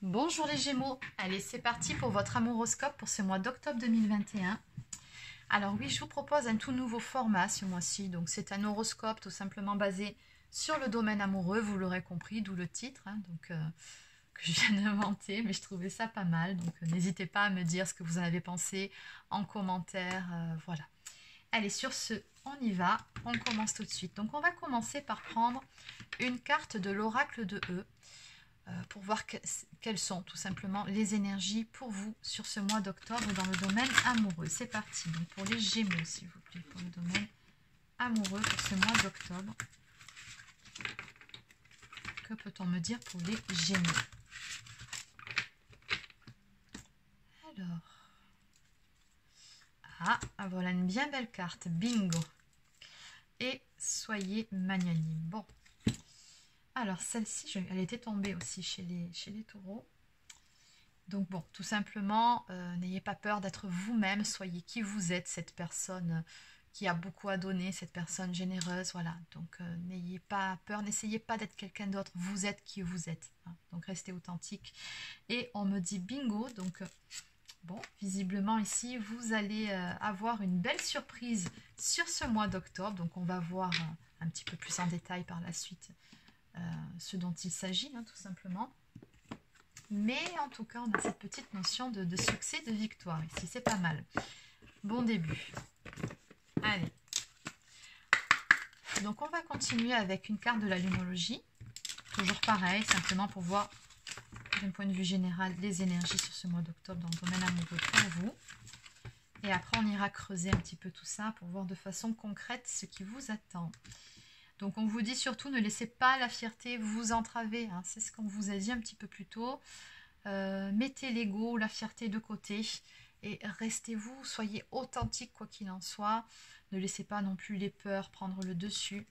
Bonjour les Gémeaux, allez c'est parti pour votre amouroscope pour ce mois d'octobre 2021. Alors oui, je vous propose un tout nouveau format ce mois-ci, donc c'est un horoscope tout simplement basé sur le domaine amoureux, vous l'aurez compris, d'où le titre, que je viens d'inventer, mais je trouvais ça pas mal, donc n'hésitez pas à me dire ce que vous en avez pensé en commentaire, voilà. Allez, sur ce, on y va, on commence tout de suite. Donc on va commencer par prendre une carte de l'oracle de E, pour voir quelles sont tout simplement les énergies pour vous sur ce mois d'octobre dans le domaine amoureux. C'est parti, donc pour les Gémeaux s'il vous plaît, pour le domaine amoureux pour ce mois d'octobre. Que peut-on me dire pour les Gémeaux? Alors, voilà une bien belle carte, bingo. Et soyez magnanime. Bon, alors celle-ci, elle était tombée aussi chez les taureaux. Donc bon, tout simplement, n'ayez pas peur d'être vous-même, soyez qui vous êtes, cette personne qui a beaucoup à donner, cette personne généreuse, voilà. Donc n'ayez pas peur, n'essayez pas d'être quelqu'un d'autre, vous êtes qui vous êtes. Hein. Donc restez authentique. Et on me dit bingo, donc bon, visiblement ici, vous allez avoir une belle surprise sur ce mois d'octobre. Donc on va voir un petit peu plus en détail par la suite ce dont il s'agit, hein, tout simplement. Mais en tout cas, on a cette petite notion de succès, de victoire ici. C'est pas mal. Bon début. Allez. Donc, on va continuer avec une carte de la lumologie. Toujours pareil, simplement pour voir d'un point de vue général les énergies sur ce mois d'octobre dans le domaine amoureux pour vous. Et après, on ira creuser un petit peu tout ça pour voir de façon concrète ce qui vous attend. Donc, on vous dit surtout, ne laissez pas la fierté vous entraver. Hein. C'est ce qu'on vous a dit un petit peu plus tôt. Mettez l'ego, la fierté de côté et restez-vous, soyez authentique quoi qu'il en soit. Ne laissez pas non plus les peurs prendre le dessus.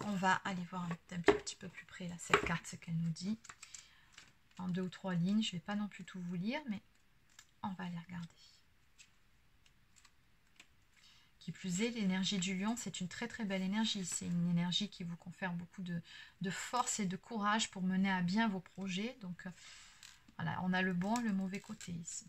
On va aller voir un petit peu plus près là, cette carte, ce qu'elle nous dit. En 2 ou 3 lignes, je ne vais pas non plus tout vous lire, mais on va aller regarder. Qui plus est, l'énergie du lion, c'est une très très belle énergie. C'est une énergie qui vous confère beaucoup de force et de courage pour mener à bien vos projets. Donc voilà, on a le bon, le mauvais côté ici.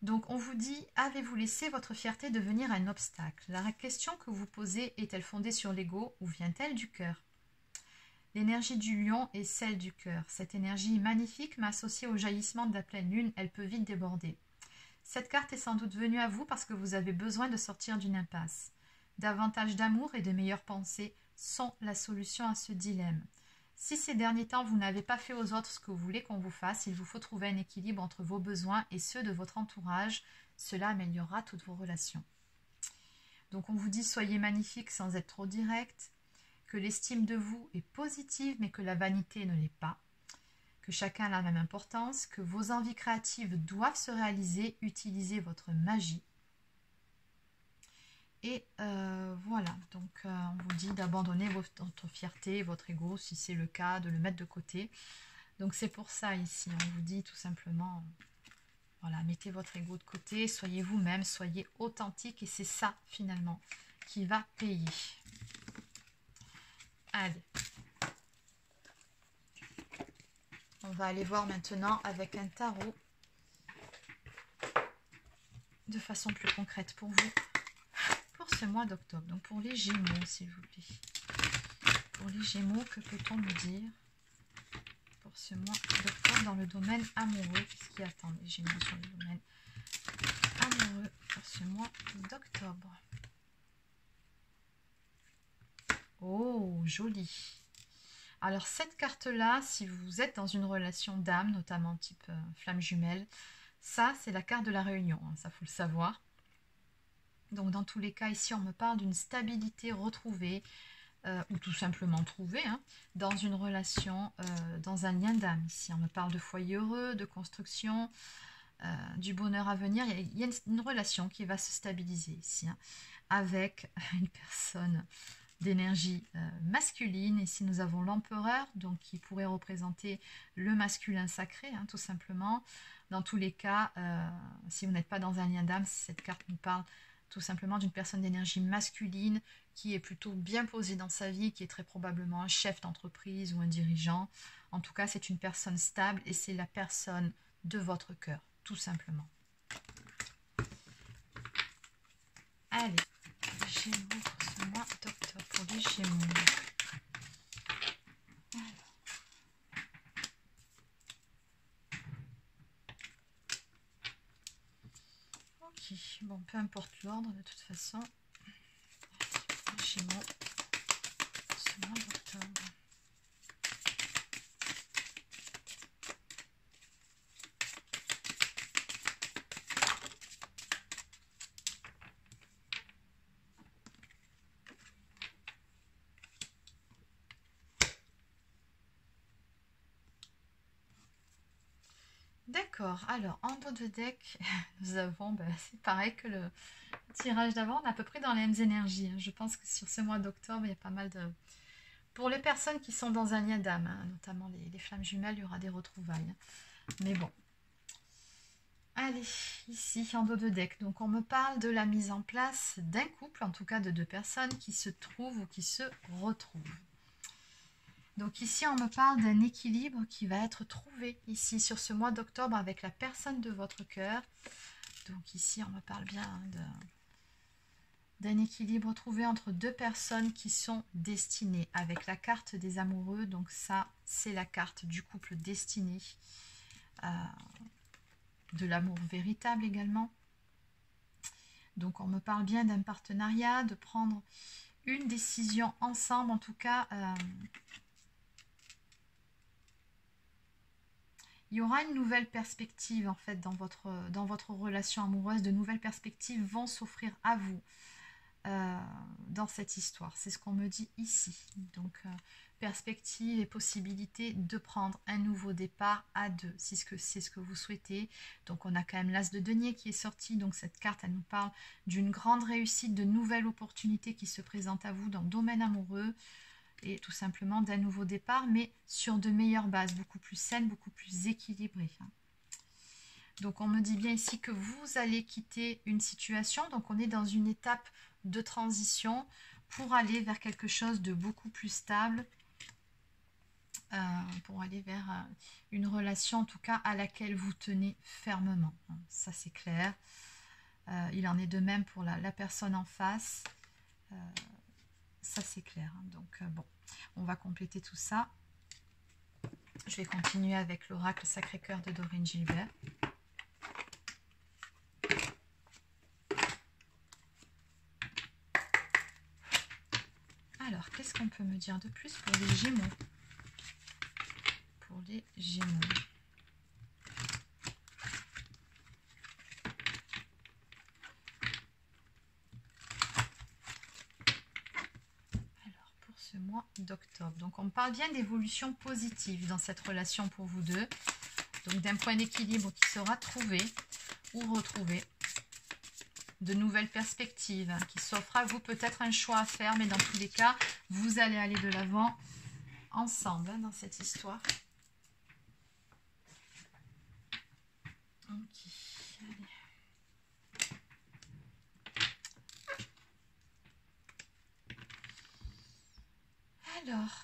Donc on vous dit, avez-vous laissé votre fierté devenir un obstacle? La question que vous posez est-elle fondée sur l'ego ou vient-elle du cœur? L'énergie du lion est celle du cœur. Cette énergie magnifique, mais associée au jaillissement de la pleine lune, elle peut vite déborder. Cette carte est sans doute venue à vous parce que vous avez besoin de sortir d'une impasse. Davantage d'amour et de meilleures pensées sont la solution à ce dilemme. Si ces derniers temps vous n'avez pas fait aux autres ce que vous voulez qu'on vous fasse, il vous faut trouver un équilibre entre vos besoins et ceux de votre entourage. Cela améliorera toutes vos relations. Donc on vous dit soyez magnifique sans être trop direct, que l'estime de vous est positive mais que la vanité ne l'est pas. Que chacun a la même importance, que vos envies créatives doivent se réaliser, utilisez votre magie. Et voilà, donc on vous dit d'abandonner votre fierté, votre ego, si c'est le cas, de le mettre de côté. Donc c'est pour ça ici, on vous dit tout simplement, voilà, mettez votre ego de côté, soyez vous-même, soyez authentique et c'est ça finalement qui va payer. Allez. On va aller voir maintenant avec un tarot de façon plus concrète pour vous, pour ce mois d'octobre. Donc pour les Gémeaux, s'il vous plaît. Pour les Gémeaux, que peut-on nous dire pour ce mois d'octobre dans le domaine amoureux? Qu'est-ce qui attend les Gémeaux sur le domaine amoureux pour ce mois d'octobre? Oh, joli! Alors cette carte-là, si vous êtes dans une relation d'âme, notamment type flamme jumelle, ça c'est la carte de la réunion, hein, ça faut le savoir. Donc dans tous les cas, ici on me parle d'une stabilité retrouvée, ou tout simplement trouvée, hein, dans une relation, dans un lien d'âme. Ici on me parle de foyer heureux, de construction, du bonheur à venir. Il y a une relation qui va se stabiliser ici, hein, avec une personne d'énergie masculine. Ici nous avons l'empereur, donc qui pourrait représenter le masculin sacré, hein, tout simplement. Dans tous les cas, si vous n'êtes pas dans un lien d'âme, cette carte nous parle tout simplement d'une personne d'énergie masculine qui est plutôt bien posée dans sa vie, qui est très probablement un chef d'entreprise ou un dirigeant. En tout cas, c'est une personne stable et c'est la personne de votre cœur, tout simplement. Allez, Gémeaux pour ce mois d'octobre, pour les Gémeaux. Ok, bon, peu importe l'ordre de toute façon. Les Gémeaux, ce mois d'octobre. D'accord, alors en dos de deck, nous avons, c'est pareil que le tirage d'avant, on est à peu près dans les mêmes énergies. Je pense que sur ce mois d'octobre, il y a pas mal de... Pour les personnes qui sont dans un lien d'âme, notamment les flammes jumelles, il y aura des retrouvailles. Mais bon. Allez, ici, en dos de deck, donc on me parle de la mise en place d'un couple, en tout cas de deux personnes qui se trouvent ou qui se retrouvent. Donc ici, on me parle d'un équilibre qui va être trouvé ici sur ce mois d'octobre avec la personne de votre cœur. Donc ici, on me parle bien d'un équilibre trouvé entre deux personnes qui sont destinées avec la carte des amoureux. Donc ça, c'est la carte du couple destiné, de l'amour véritable également. Donc on me parle bien d'un partenariat, de prendre une décision ensemble, en tout cas... il y aura une nouvelle perspective en fait dans votre relation amoureuse. De nouvelles perspectives vont s'offrir à vous dans cette histoire. C'est ce qu'on me dit ici. Donc, perspective et possibilité de prendre un nouveau départ à deux. C'est ce que vous souhaitez. Donc, on a quand même l'As de denier qui est sorti. Donc, cette carte, elle nous parle d'une grande réussite, de nouvelles opportunités qui se présentent à vous dans le domaine amoureux. Et tout simplement d'un nouveau départ, mais sur de meilleures bases, beaucoup plus saines, beaucoup plus équilibrées. Donc on me dit bien ici que vous allez quitter une situation, donc on est dans une étape de transition pour aller vers quelque chose de beaucoup plus stable, pour aller vers une relation en tout cas à laquelle vous tenez fermement. Ça c'est clair. Il en est de même pour la personne en face. Ça c'est clair, donc bon, on va compléter tout ça. Je vais continuer avec l'oracle Sacré-Cœur de Doreen Gilbert. Alors, qu'est-ce qu'on peut me dire de plus pour les Gémeaux? Pour les Gémeaux. Mois d'octobre. Donc on parle bien d'évolution positive dans cette relation pour vous deux. Donc d'un point d'équilibre qui sera trouvé ou retrouvé. De nouvelles perspectives qui s'offrent à vous. Peut-être un choix à faire, mais dans tous les cas, vous allez aller de l'avant ensemble dans cette histoire. Ok. Allez. Alors,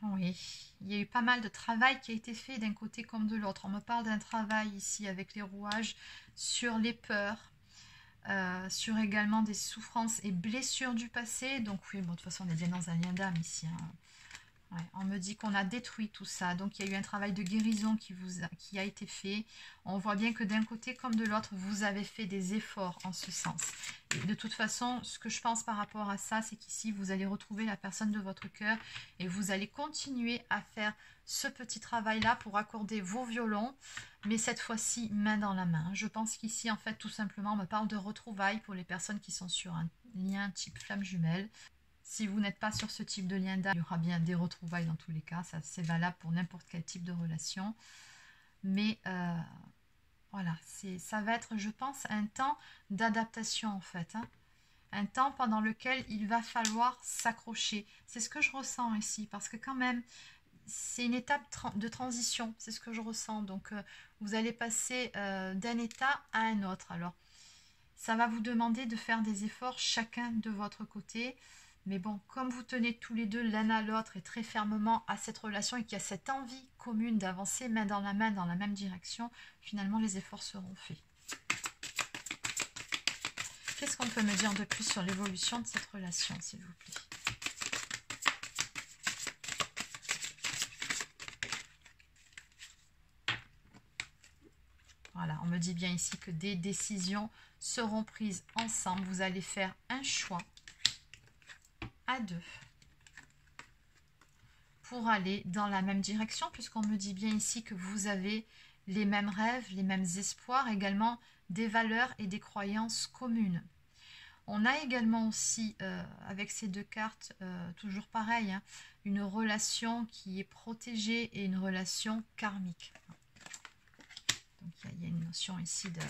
oui, il y a eu pas mal de travail qui a été fait d'un côté comme de l'autre. On me parle d'un travail ici avec les rouages sur les peurs, sur également des souffrances et blessures du passé. Donc oui, bon, de toute façon, on est bien dans un lien d'âme ici. Ouais, on me dit qu'on a détruit tout ça. Donc il y a eu un travail de guérison qui a été fait. On voit bien que d'un côté comme de l'autre, vous avez fait des efforts en ce sens. Et de toute façon, ce que je pense par rapport à ça, c'est qu'ici, vous allez retrouver la personne de votre cœur et vous allez continuer à faire ce petit travail-là pour accorder vos violons, mais cette fois-ci, main dans la main. Je pense qu'ici, en fait, tout simplement, on me parle de retrouvailles pour les personnes qui sont sur un lien type flamme jumelle. Si vous n'êtes pas sur ce type de lien d'âme, il y aura bien des retrouvailles dans tous les cas. Ça, c'est valable pour n'importe quel type de relation. Mais voilà, ça va être, je pense, un temps d'adaptation en fait. Un temps pendant lequel il va falloir s'accrocher. C'est ce que je ressens ici. Parce que quand même, c'est une étape de transition. C'est ce que je ressens. Donc, vous allez passer d'un état à un autre. Alors, ça va vous demander de faire des efforts chacun de votre côté. Mais bon, comme vous tenez tous les deux l'un à l'autre et très fermement à cette relation et qu'il y a cette envie commune d'avancer main dans la main dans la même direction, finalement les efforts seront faits. Qu'est-ce qu'on peut me dire de plus sur l'évolution de cette relation, s'il vous plaît? Voilà, on me dit bien ici que des décisions seront prises ensemble. Vous allez faire un choix à deux pour aller dans la même direction, puisqu'on me dit bien ici que vous avez les mêmes rêves, les mêmes espoirs, également des valeurs et des croyances communes. On a également aussi, avec ces deux cartes, toujours pareil, hein, une relation qui est protégée et une relation karmique. Donc il y a une notion ici de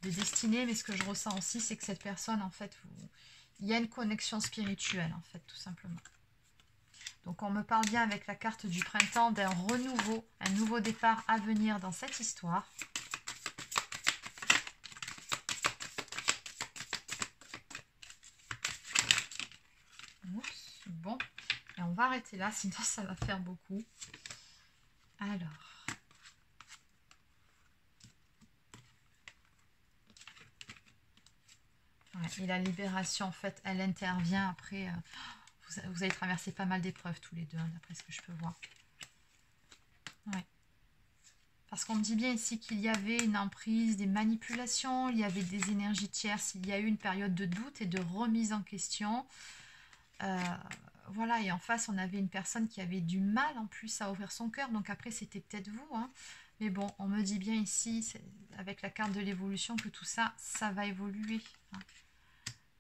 destinée, mais ce que je ressens aussi, c'est que cette personne, en fait, il y a une connexion spirituelle, en fait, tout simplement. Donc on me parle bien avec la carte du printemps d'un renouveau, un nouveau départ à venir dans cette histoire. Oups, bon, et on va arrêter là, sinon ça va faire beaucoup. Alors... et la libération, en fait, elle intervient après. Vous avez traversé pas mal d'épreuves tous les deux, hein, d'après ce que je peux voir. Ouais. Parce qu'on me dit bien ici qu'il y avait une emprise, des manipulations, il y avait des énergies tierces, il y a eu une période de doute et de remise en question. Voilà, et en face, on avait une personne qui avait du mal en plus à ouvrir son cœur. Donc après, c'était peut-être vous, hein. Mais bon, on me dit bien ici, avec la carte de l'évolution, que tout ça, ça va évoluer, hein.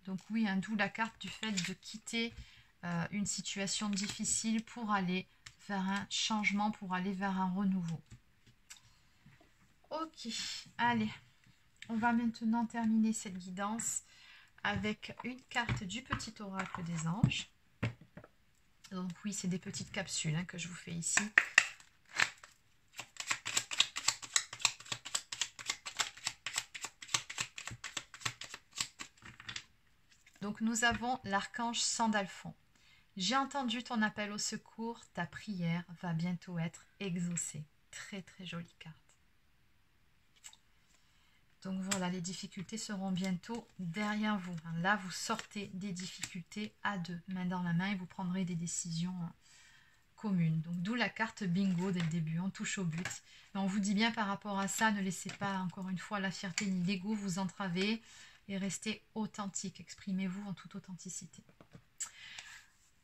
Donc oui, hein, d'où la carte du fait de quitter une situation difficile pour aller vers un changement, pour aller vers un renouveau. Ok, allez, on va maintenant terminer cette guidance avec une carte du petit oracle des anges. Donc oui, c'est des petites capsules, hein, que je vous fais ici. Donc nous avons l'archange Sandalphon. J'ai entendu ton appel au secours, ta prière va bientôt être exaucée. Très très jolie carte. Donc voilà, les difficultés seront bientôt derrière vous. Là, vous sortez des difficultés à deux, main dans la main, et vous prendrez des décisions communes. Donc d'où la carte bingo dès le début, on touche au but. Mais on vous dit bien par rapport à ça, ne laissez pas encore une fois la fierté ni l'ego vous entraver. Et restez authentique, exprimez-vous en toute authenticité.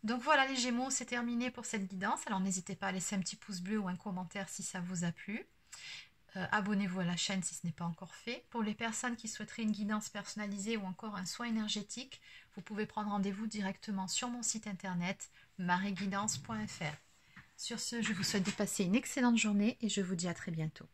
Donc voilà les Gémeaux, c'est terminé pour cette guidance. Alors n'hésitez pas à laisser un petit pouce bleu ou un commentaire si ça vous a plu. Abonnez-vous à la chaîne si ce n'est pas encore fait. Pour les personnes qui souhaiteraient une guidance personnalisée ou encore un soin énergétique, vous pouvez prendre rendez-vous directement sur mon site internet marieguidance.fr. Sur ce, je vous souhaite de passer une excellente journée et je vous dis à très bientôt.